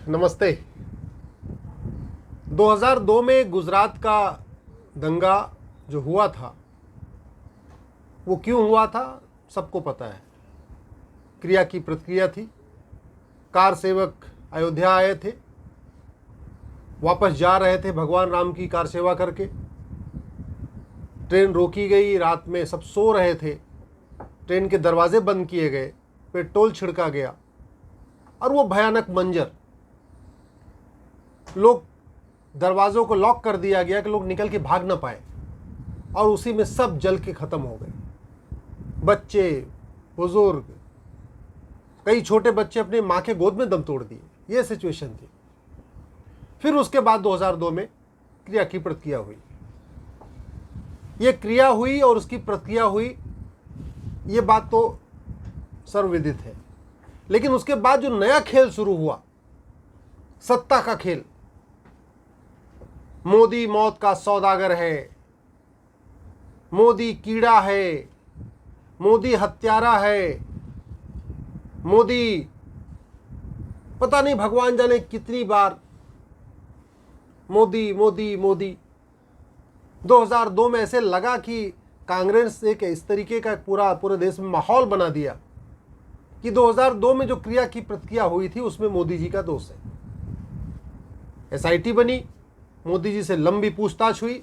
नमस्ते। 2002 में गुजरात का दंगा जो हुआ था वो क्यों हुआ था सबको पता है। क्रिया की प्रतिक्रिया थी। कार सेवक अयोध्या आए थे, वापस जा रहे थे भगवान राम की कार सेवा करके। ट्रेन रोकी गई, रात में सब सो रहे थे, ट्रेन के दरवाजे बंद किए गए, पेट्रोल छिड़का गया और वो भयानक मंजर, लोग दरवाज़ों को लॉक कर दिया गया कि लोग निकल के भाग ना पाए और उसी में सब जल के ख़त्म हो गए। बच्चे, बुजुर्ग, कई छोटे बच्चे अपने माँ के गोद में दम तोड़ दिए। ये सिचुएशन थी। फिर उसके बाद 2002 में क्रिया की प्रतिक्रिया हुई। ये क्रिया हुई और उसकी प्रतिक्रिया हुई, ये बात तो सर्वविदित है। लेकिन उसके बाद जो नया खेल शुरू हुआ, सत्ता का खेल, मोदी मौत का सौदागर है, मोदी कीड़ा है, मोदी हत्यारा है, मोदी पता नहीं भगवान जाने कितनी बार मोदी मोदी मोदी। 2002 में ऐसे लगा कि कांग्रेस एक इस तरीके का पूरे देश में माहौल बना दिया कि 2002 में जो क्रिया की प्रतिक्रिया हुई थी उसमें मोदी जी का दोष है। एसआईटी बनी, मोदी जी से लंबी पूछताछ हुई।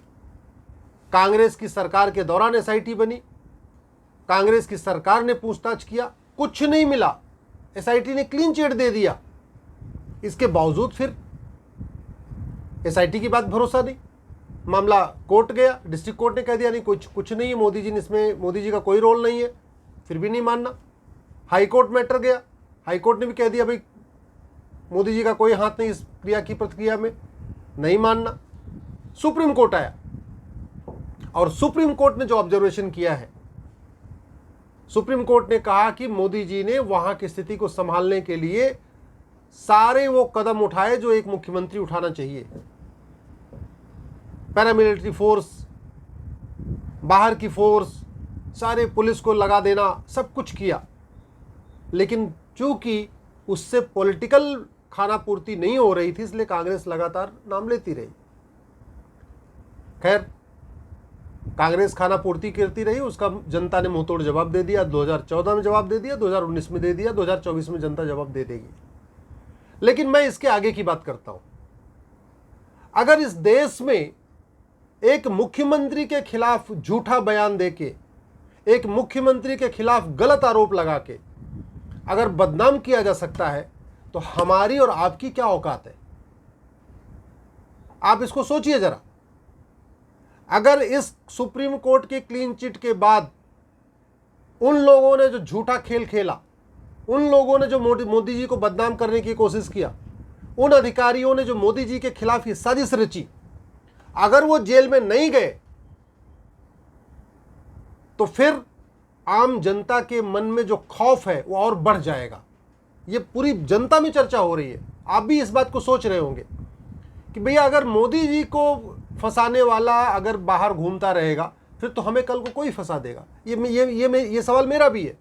कांग्रेस की सरकार के दौरान एसआईटी बनी, कांग्रेस की सरकार ने पूछताछ किया, कुछ नहीं मिला, एसआईटी ने क्लीन चिट दे दिया। इसके बावजूद फिर एसआईटी की बात भरोसा नहीं, मामला कोर्ट गया, डिस्ट्रिक्ट कोर्ट ने कह दिया नहीं कुछ नहीं है, मोदी जी ने इसमें, मोदी जी का कोई रोल नहीं है, फिर भी नहीं मानना। हाई कोर्ट मैटर गया, हाई कोर्ट ने भी कह दिया भाई मोदी जी का कोई हाथ नहीं इस क्रिया की प्रतिक्रिया में, नहीं मानना। सुप्रीम कोर्ट आया और सुप्रीम कोर्ट ने जो ऑब्जर्वेशन किया है, सुप्रीम कोर्ट ने कहा कि मोदी जी ने वहां की स्थिति को संभालने के लिए सारे वो कदम उठाए जो एक मुख्यमंत्री उठाना चाहिए। पैरामिलिट्री फोर्स, बाहर की फोर्स, सारे पुलिस को लगा देना, सब कुछ किया। लेकिन चूंकि उससे पॉलिटिकल खाना पूर्ति नहीं हो रही थी, इसलिए कांग्रेस लगातार नाम लेती रही। खैर, कांग्रेस खाना पूर्ति करती रही, उसका जनता ने मुंहतोड़ जवाब दे दिया। 2014 में जवाब दे दिया, 2019 में दे दिया, 2024 में जनता जवाब दे देगी। लेकिन मैं इसके आगे की बात करता हूं। अगर इस देश में एक मुख्यमंत्री के खिलाफ झूठा बयान देके, एक मुख्यमंत्री के खिलाफ गलत आरोप लगा के अगर बदनाम किया जा सकता है, तो हमारी और आपकी क्या औकात है? आप इसको सोचिए जरा। अगर इस सुप्रीम कोर्ट के क्लीन चिट के बाद उन लोगों ने जो झूठा खेल खेला, उन लोगों ने जो मोदी जी को बदनाम करने की कोशिश किया, उन अधिकारियों ने जो मोदी जी के खिलाफ ये साजिश रची, अगर वो जेल में नहीं गए तो फिर आम जनता के मन में जो खौफ है वो और बढ़ जाएगा। ये पूरी जनता में चर्चा हो रही है। आप भी इस बात को सोच रहे होंगे कि भैया अगर मोदी जी को फंसाने वाला अगर बाहर घूमता रहेगा, फिर तो हमें कल को कोई फंसा देगा। ये सवाल मेरा भी है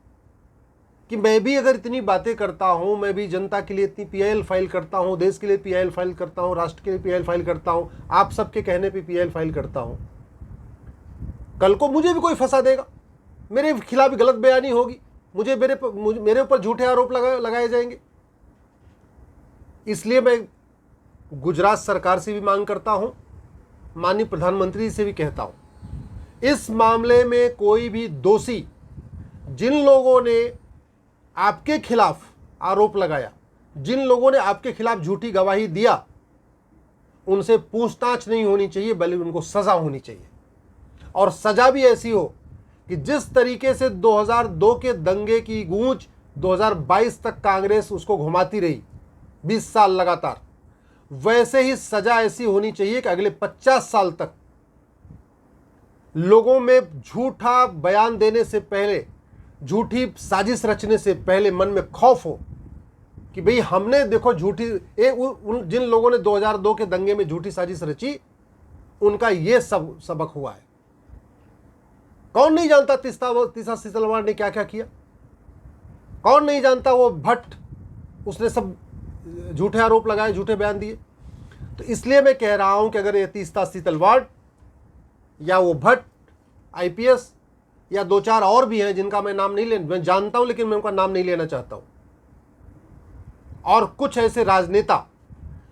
कि मैं भी अगर इतनी बातें करता हूं, मैं भी जनता के लिए इतनी पीआईएल फाइल करता हूं, देश के लिए पीआईएल फाइल करता हूं, राष्ट्र के लिए पीआईएल फाइल करता हूं, आप सबके कहने पे पीआईएल फाइल करता हूं, कल को मुझे भी कोई फंसा देगा, मेरे खिलाफ गलत बयानी होगी, मुझे मेरे ऊपर झूठे आरोप लगाए जाएंगे। इसलिए मैं गुजरात सरकार से भी मांग करता हूं, माननीय प्रधानमंत्री से भी कहता हूं, इस मामले में कोई भी दोषी, जिन लोगों ने आपके खिलाफ आरोप लगाया, जिन लोगों ने आपके खिलाफ झूठी गवाही दिया, उनसे पूछताछ नहीं होनी चाहिए, बल्कि उनको सजा होनी चाहिए। और सजा भी ऐसी हो कि जिस तरीके से 2002 के दंगे की गूंज 2022 तक कांग्रेस उसको घुमाती रही, 20 साल लगातार, वैसे ही सजा ऐसी होनी चाहिए कि अगले 50 साल तक लोगों में झूठा बयान देने से पहले, झूठी साजिश रचने से पहले मन में खौफ हो कि भाई हमने देखो जिन लोगों ने 2002 के दंगे में झूठी साजिश रची, उनका ये सबक हुआ है। कौन नहीं जानता तीसरा तलवार ने क्या क्या किया? कौन नहीं जानता वो भट्ट, उसने सब झूठे आरोप लगाए, झूठे बयान दिए। तो इसलिए मैं कह रहा हूं कि अगर ये तीस्ता सीतलवाड़ या वो भट्ट आईपीएस या 2-4 और भी हैं जिनका मैं नाम नहीं मैं जानता हूं लेकिन मैं उनका नाम नहीं लेना चाहता हूं, और कुछ ऐसे राजनेता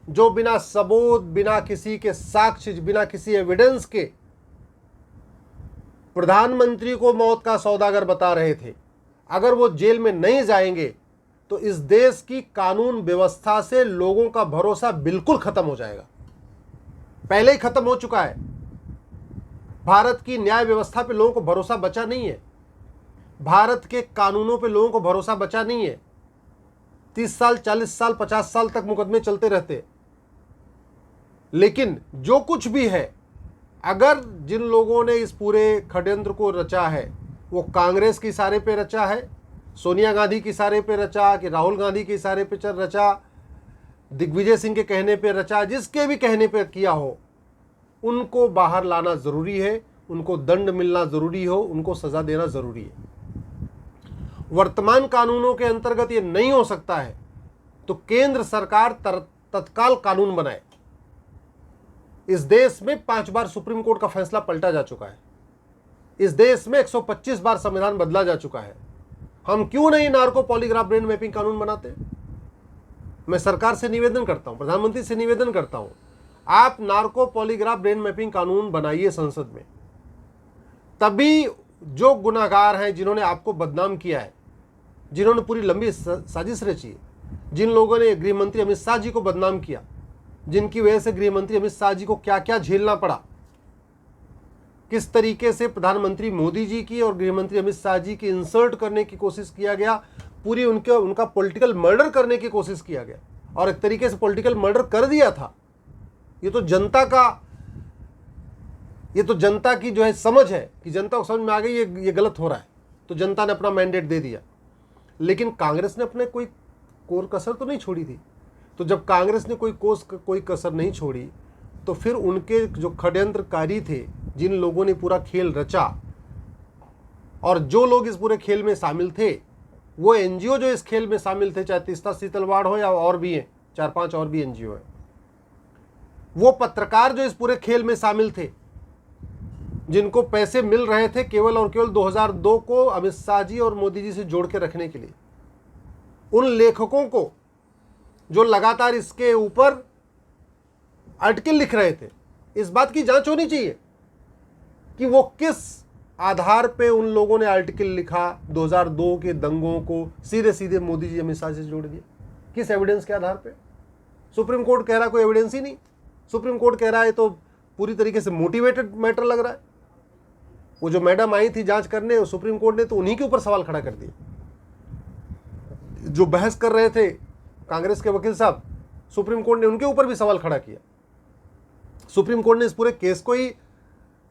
जो बिना सबूत, बिना किसी के साक्ष्य, बिना किसी एविडेंस के प्रधानमंत्री को मौत का सौदागर बता रहे थे, अगर वो जेल में नहीं जाएंगे तो इस देश की कानून व्यवस्था से लोगों का भरोसा बिल्कुल खत्म हो जाएगा। पहले ही खत्म हो चुका है। भारत की न्याय व्यवस्था पे लोगों को भरोसा बचा नहीं है, भारत के कानूनों पे लोगों को भरोसा बचा नहीं है। 30 साल, 40 साल, 50 साल तक मुकदमे चलते रहते। लेकिन जो कुछ भी है, अगर जिन लोगों ने इस पूरे षड्यंत्र को रचा है वो कांग्रेस के इशारे पे रचा है, सोनिया गांधी के इशारे पे रचा, कि राहुल गांधी के इशारे पे रचा, दिग्विजय सिंह के कहने पे रचा, जिसके भी कहने पे किया हो, उनको बाहर लाना ज़रूरी है, उनको दंड मिलना ज़रूरी हो, उनको सज़ा देना ज़रूरी है। वर्तमान कानूनों के अंतर्गत ये नहीं हो सकता है तो केंद्र सरकार तत्काल कानून बनाए। इस देश में 5 बार सुप्रीम कोर्ट का फैसला पलटा जा चुका है। इस देश में 125 बार संविधान बदला जा चुका है। हम क्यों नहीं नार्को पॉलीग्राफ ब्रेन मैपिंग कानून बनाते? मैं सरकार से निवेदन करता हूं, प्रधानमंत्री से निवेदन करता हूं, आप नार्को पॉलीग्राफ ब्रेन मैपिंग कानून बनाइए संसद में। तभी जो गुनाहगार हैं, जिन्होंने आपको बदनाम किया है, जिन्होंने पूरी लंबी साजिश रची है, जिन लोगों ने गृह मंत्री अमित शाह जी को बदनाम किया, जिनकी वजह से गृह मंत्री अमित शाह जी को क्या क्या झेलना पड़ा, किस तरीके से प्रधानमंत्री मोदी जी की और गृह मंत्री अमित शाह जी की इंसल्ट करने की कोशिश किया गया, पूरी उनका पॉलिटिकल मर्डर करने की कोशिश किया गया, और एक तरीके से पॉलिटिकल मर्डर कर दिया था। ये तो जनता की जो है समझ है कि जनता को समझ में आ गई ये गलत हो रहा है, तो जनता ने अपना मैंडेट दे दिया। लेकिन कांग्रेस ने अपने कोई कोर कसर तो नहीं छोड़ी थी। तो जब कांग्रेस ने कोई कसर नहीं छोड़ी, तो फिर उनके जो षड्यंत्रकारी थे, जिन लोगों ने पूरा खेल रचा, और जो लोग इस पूरे खेल में शामिल थे, वो एनजीओ जो इस खेल में शामिल थे, चाहे तीस्ता सीतलवाड़ हो या और भी हैं, 4-5 और भी एनजीओ है, वो पत्रकार जो इस पूरे खेल में शामिल थे, जिनको पैसे मिल रहे थे केवल और केवल 2002 को अमित शाह जी और मोदी जी से जोड़ के रखने के लिए, उन लेखकों को जो लगातार इसके ऊपर आर्टिकल लिख रहे थे, इस बात की जांच होनी चाहिए कि वो किस आधार पे उन लोगों ने आर्टिकल लिखा, 2002 के दंगों को सीधे सीधे मोदी जी अमित शाह से जोड़ दिया। किस एविडेंस के आधार पे? सुप्रीम कोर्ट कह रहा है कोई एविडेंस ही नहीं। सुप्रीम कोर्ट कह रहा है तो पूरी तरीके से मोटिवेटेड मैटर लग रहा है। वो जो मैडम आई थी जांच करने, सुप्रीम कोर्ट ने तो उन्हीं के ऊपर सवाल खड़ा कर दिया। जो बहस कर रहे थे कांग्रेस के वकील साहब, सुप्रीम कोर्ट ने उनके ऊपर भी सवाल खड़ा किया। सुप्रीम कोर्ट ने इस पूरे केस को ही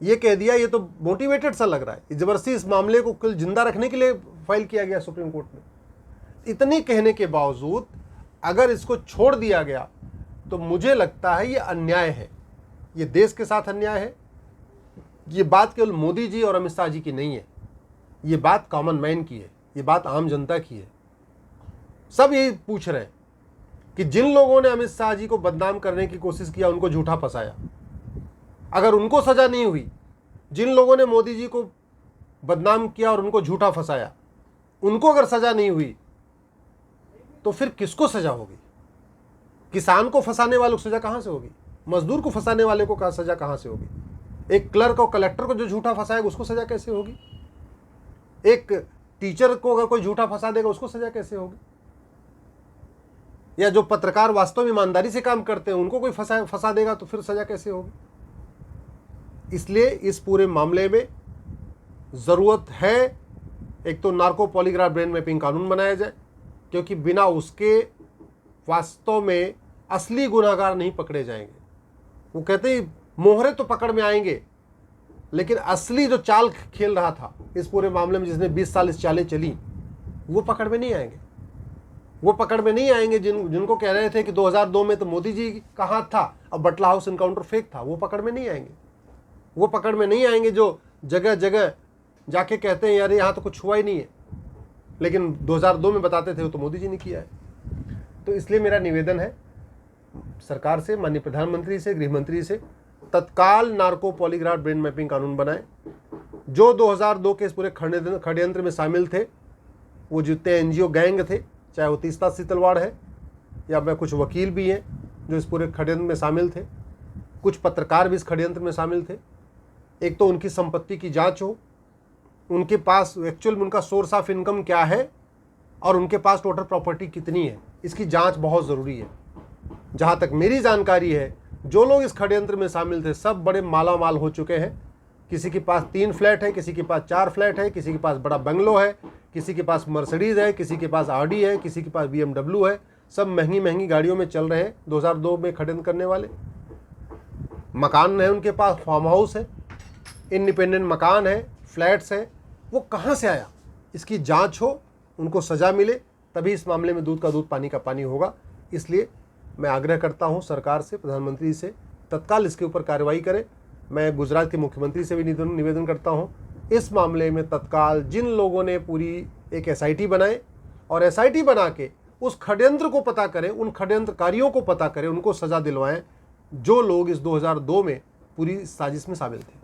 ये कह दिया ये तो मोटिवेटेड सा लग रहा है, जबरदस्ती इस मामले को कल जिंदा रखने के लिए फाइल किया गया सुप्रीम कोर्ट में। इतनी कहने के बावजूद अगर इसको छोड़ दिया गया तो मुझे लगता है ये अन्याय है, ये देश के साथ अन्याय है। ये बात केवल मोदी जी और अमित शाह जी की नहीं है, ये बात कॉमन मैन की है, ये बात आम जनता की है। सब यही पूछ रहे हैं कि जिन लोगों ने अमित शाह जी को बदनाम करने की कोशिश किया, उनको झूठा फंसाया, अगर उनको सजा नहीं हुई, जिन लोगों ने मोदी जी को बदनाम किया और उनको झूठा फंसाया, उनको अगर सजा नहीं हुई तो फिर किसको सजा होगी? किसान को फंसाने वालों को सजा कहां से होगी? मजदूर को फंसाने वाले को सजा कहां से होगी? एक क्लर्क और कलेक्टर को जो झूठा फंसाएगा उसको सजा कैसे होगी? एक टीचर को अगर कोई झूठा फंसा देगा उसको सजा कैसे होगी? या जो पत्रकार वास्तव में ईमानदारी से काम करते हैं उनको कोई फंसा देगा तो फिर सजा कैसे होगी? इसलिए इस पूरे मामले में ज़रूरत है एक तो नार्को पॉलीग्राफ ब्रेन मैपिंग कानून बनाया जाए, क्योंकि बिना उसके वास्तव में असली गुनाहगार नहीं पकड़े जाएंगे। वो कहते हैं मोहरे तो पकड़ में आएंगे, लेकिन असली जो चाल खेल रहा था इस पूरे मामले में, जिसने 20 साल इस चालें चली, वो पकड़ में नहीं आएंगे। वो पकड़ में नहीं आएंगे जिनको कह रहे थे कि 2002 में तो मोदी जी का हाथ था और बटला हाउस इनकाउंटर फेक था, वो पकड़ में नहीं आएंगे। वो पकड़ में नहीं आएंगे जो जगह जगह जाके कहते हैं यार यहाँ तो कुछ हुआ ही नहीं है, लेकिन 2002 में बताते थे वो तो मोदी जी ने किया है। तो इसलिए मेरा निवेदन है सरकार से, माननीय प्रधानमंत्री से, गृह मंत्री से, तत्काल नार्को पॉलीग्राफ ब्रेन मैपिंग कानून बनाएं। जो 2002 के इस पूरे षड्यंत्र में शामिल थे, वो जितने एनजीओ गैंग थे, चाहे वो तीस्ता सीतलवाड़ है या मैं कुछ वकील भी हैं जो इस पूरे षड्यंत्र में शामिल थे, कुछ पत्रकार भी इस षड्यंत्र में शामिल थे। एक तो उनकी संपत्ति की जांच हो, उनके पास एक्चुअल में उनका सोर्स ऑफ इनकम क्या है और उनके पास टोटल प्रॉपर्टी कितनी है, इसकी जांच बहुत ज़रूरी है। जहाँ तक मेरी जानकारी है, जो लोग इस षड्यंत्र में शामिल थे सब बड़े माला माल हो चुके हैं। किसी के पास 3 फ्लैट है, किसी के पास 4 फ्लैट है, किसी के पास बड़ा बंगलो है, किसी के पास मर्सिडीज़ है, किसी के पास ऑडी है, किसी के पास BMW है। सब महंगी महंगी गाड़ियों में चल रहे हैं 2002 में षड्यंत्र करने वाले। मकान है उनके पास, फार्म हाउस है, इंडिपेंडेंट मकान है, फ्लैट्स हैं। वो कहाँ से आया, इसकी जांच हो, उनको सज़ा मिले, तभी इस मामले में दूध का दूध पानी का पानी होगा। इसलिए मैं आग्रह करता हूं सरकार से, प्रधानमंत्री से, तत्काल इसके ऊपर कार्रवाई करें। मैं गुजरात के मुख्यमंत्री से भी निवेदन करता हूं, इस मामले में तत्काल जिन लोगों ने पूरी एक SIT बनाए और SIT बना के उस षड्यंत्र को पता करें, उन षड्यंत्रकारियों को पता करें, उनको सज़ा दिलवाएं जो लोग इस 2002 में पूरी साजिश में शामिल थे।